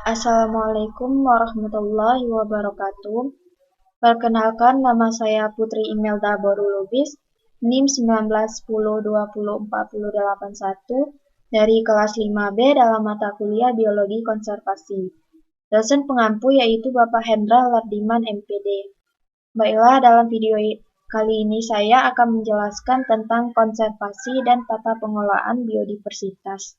Assalamualaikum warahmatullahi wabarakatuh. Perkenalkan, nama saya Putri Imelda Borulubis, NIM 1910204081 dari kelas 5B dalam mata kuliah Biologi Konservasi. Dosen pengampu yaitu Bapak Hendra Lardiman MPD. Baiklah, dalam video kali ini saya akan menjelaskan tentang konservasi dan tata pengelolaan biodiversitas.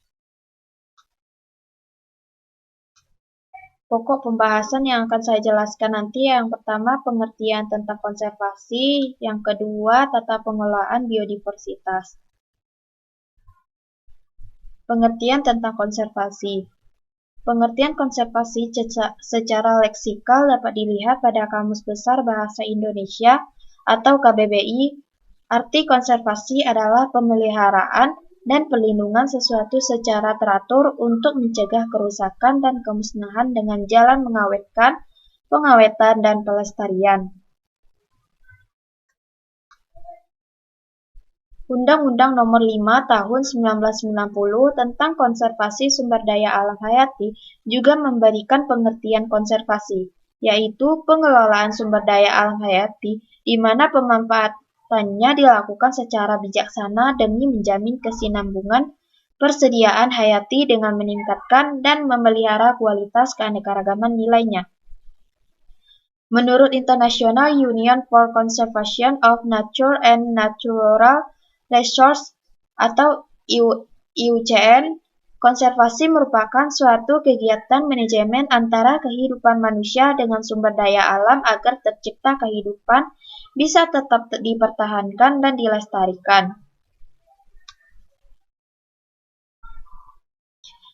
Pokok pembahasan yang akan saya jelaskan nanti yang pertama pengertian tentang konservasi, yang kedua tata pengelolaan biodiversitas. Pengertian tentang konservasi. Pengertian konservasi secara leksikal dapat dilihat pada Kamus Besar Bahasa Indonesia atau KBBI. Arti konservasi adalah pemeliharaan dan perlindungan sesuatu secara teratur untuk mencegah kerusakan dan kemusnahan dengan jalan mengawetkan, pengawetan, dan pelestarian. Undang-Undang Nomor 5 Tahun 1990 tentang Konservasi Sumber Daya Alam Hayati juga memberikan pengertian konservasi, yaitu pengelolaan sumber daya alam hayati di mana pemanfaatannya dilakukan secara bijaksana demi menjamin kesinambungan persediaan hayati dengan meningkatkan dan memelihara kualitas keanekaragaman nilainya. Menurut International Union for Conservation of Nature and Natural Resources atau IUCN, konservasi merupakan suatu kegiatan manajemen antara kehidupan manusia dengan sumber daya alam agar tercipta kehidupan bisa tetap dipertahankan dan dilestarikan.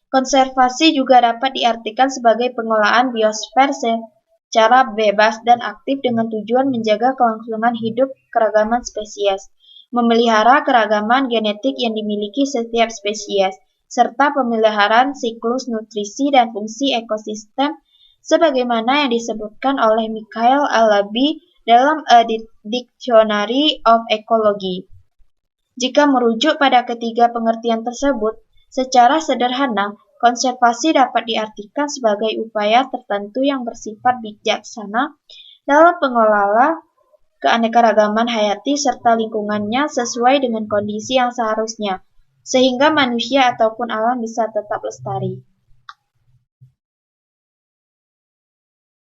Konservasi juga dapat diartikan sebagai pengelolaan biosfer secara bebas dan aktif dengan tujuan menjaga kelangsungan hidup keragaman spesies, memelihara keragaman genetik yang dimiliki setiap spesies, serta pemeliharaan siklus nutrisi dan fungsi ekosistem sebagaimana yang disebutkan oleh Mikhail Alabi dalam A Dictionary of Ecology. Jika merujuk pada ketiga pengertian tersebut, secara sederhana, konservasi dapat diartikan sebagai upaya tertentu yang bersifat bijaksana dalam mengelola keanekaragaman hayati serta lingkungannya sesuai dengan kondisi yang seharusnya, sehingga manusia ataupun alam bisa tetap lestari.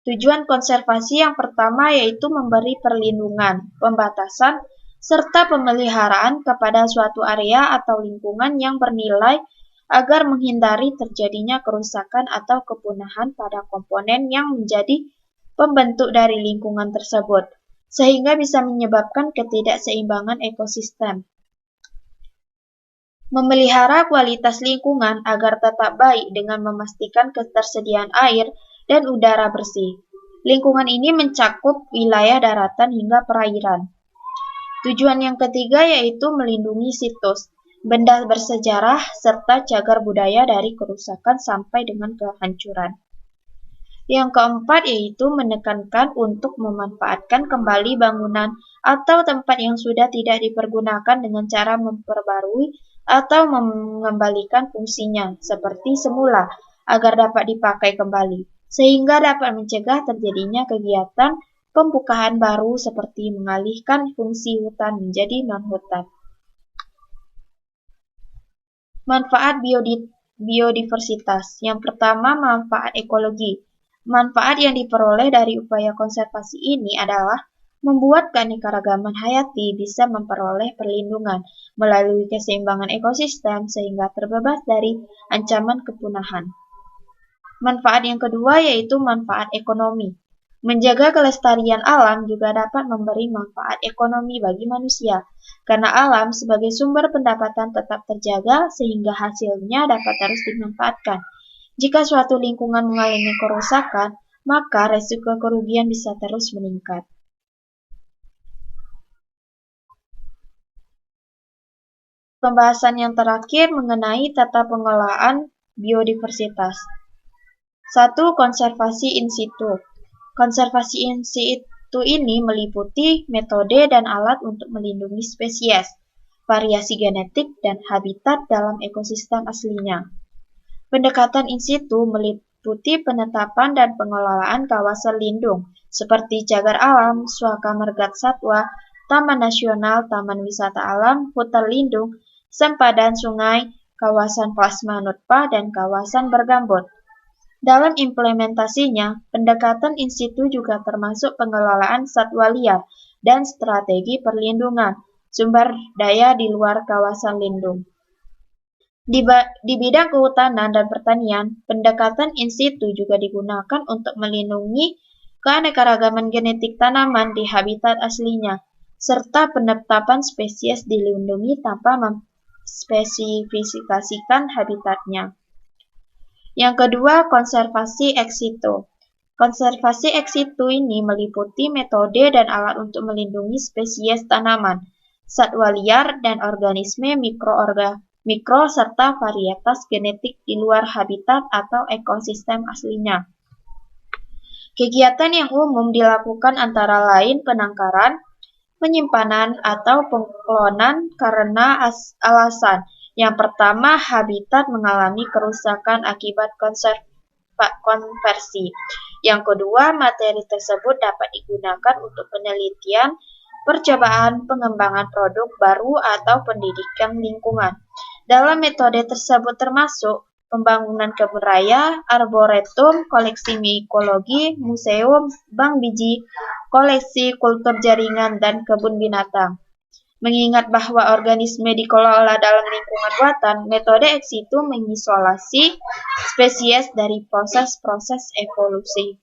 Tujuan konservasi yang pertama yaitu memberi perlindungan, pembatasan, serta pemeliharaan kepada suatu area atau lingkungan yang bernilai agar menghindari terjadinya kerusakan atau kepunahan pada komponen yang menjadi pembentuk dari lingkungan tersebut, sehingga bisa menyebabkan ketidakseimbangan ekosistem. Memelihara kualitas lingkungan agar tetap baik dengan memastikan ketersediaan air dan udara bersih. Lingkungan ini mencakup wilayah daratan hingga perairan. Tujuan yang ketiga yaitu melindungi situs, benda bersejarah, serta cagar budaya dari kerusakan sampai dengan kehancuran. Yang keempat yaitu menekankan untuk memanfaatkan kembali bangunan atau tempat yang sudah tidak dipergunakan dengan cara memperbarui atau mengembalikan fungsinya seperti semula agar dapat dipakai kembali, sehingga dapat mencegah terjadinya kegiatan pembukaan baru seperti mengalihkan fungsi hutan menjadi non-hutan. Manfaat biodiversitas. Yang pertama, manfaat ekologi. Manfaat yang diperoleh dari upaya konservasi ini adalah membuat keanekaragaman hayati bisa memperoleh perlindungan melalui keseimbangan ekosistem sehingga terbebas dari ancaman kepunahan. Manfaat yang kedua yaitu manfaat ekonomi. Menjaga kelestarian alam juga dapat memberi manfaat ekonomi bagi manusia, karena alam sebagai sumber pendapatan tetap terjaga sehingga hasilnya dapat terus dimanfaatkan. Jika suatu lingkungan mengalami kerusakan, maka resiko kerugian bisa terus meningkat. Pembahasan yang terakhir mengenai tata pengelolaan biodiversitas. 1. Konservasi in situ. Konservasi in situ ini meliputi metode dan alat untuk melindungi spesies, variasi genetik, dan habitat dalam ekosistem aslinya. Pendekatan in situ meliputi penetapan dan pengelolaan kawasan lindung, seperti cagar alam, suaka marga satwa, taman nasional, taman wisata alam, hutan lindung, sempadan sungai, kawasan plasma nutpa, dan kawasan bergambut. Dalam implementasinya, pendekatan in situ juga termasuk pengelolaan satwa liar dan strategi perlindungan sumber daya di luar kawasan lindung. Di bidang kehutanan dan pertanian, pendekatan in situ juga digunakan untuk melindungi keanekaragaman genetik tanaman di habitat aslinya, serta penetapan spesies dilindungi tanpa memspesifikasikan habitatnya. Yang kedua, konservasi ex situ. Konservasi ex situ ini meliputi metode dan alat untuk melindungi spesies tanaman, satwa liar, dan organisme mikro serta varietas genetik di luar habitat atau ekosistem aslinya. Kegiatan yang umum dilakukan antara lain penangkaran, penyimpanan, atau pengklonan karena alasan. Yang pertama, habitat mengalami kerusakan akibat konversi. Yang kedua, materi tersebut dapat digunakan untuk penelitian, percobaan, pengembangan produk baru, atau pendidikan lingkungan. Dalam metode tersebut termasuk pembangunan kebun raya, arboretum, koleksi mikologi, museum, bank biji, koleksi kultur jaringan, dan kebun binatang. Mengingat bahwa organisme dikelola dalam lingkungan buatan, metode ex situ mengisolasi spesies dari proses-proses evolusi.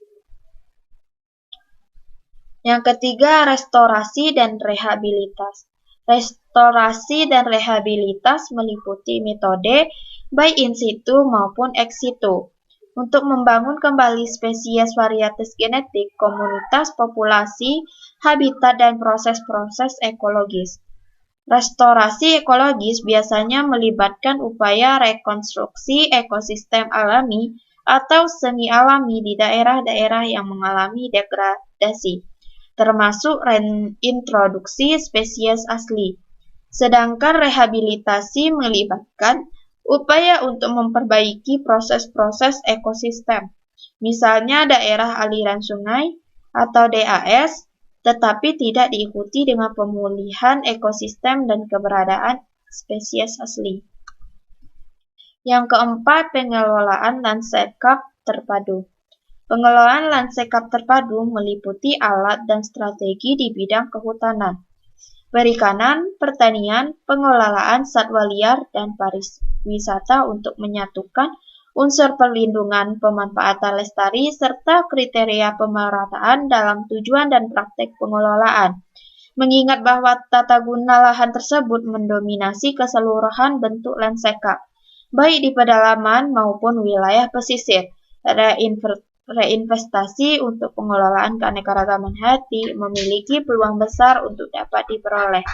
Yang ketiga, restorasi dan rehabilitas. Restorasi dan rehabilitas meliputi metode baik in situ maupun ex situ untuk membangun kembali spesies varietas genetik, komunitas, populasi, habitat, dan proses-proses ekologis. Restorasi ekologis biasanya melibatkan upaya rekonstruksi ekosistem alami atau semi-alami di daerah-daerah yang mengalami degradasi, termasuk reintroduksi spesies asli. Sedangkan rehabilitasi melibatkan upaya untuk memperbaiki proses-proses ekosistem, misalnya daerah aliran sungai atau DAS, tetapi tidak diikuti dengan pemulihan ekosistem dan keberadaan spesies asli. Yang keempat, pengelolaan lanskap terpadu. Pengelolaan lanskap terpadu meliputi alat dan strategi di bidang kehutanan, perikanan, pertanian, pengelolaan satwa liar, dan pariwisata untuk menyatukan unsur perlindungan, pemanfaatan lestari, serta kriteria pemerataan dalam tujuan dan praktek pengelolaan. Mengingat bahwa tata guna lahan tersebut mendominasi keseluruhan bentuk lanskap, baik di pedalaman maupun wilayah pesisir. Reinvestasi untuk pengelolaan keanekaragaman hayati memiliki peluang besar untuk dapat diperoleh.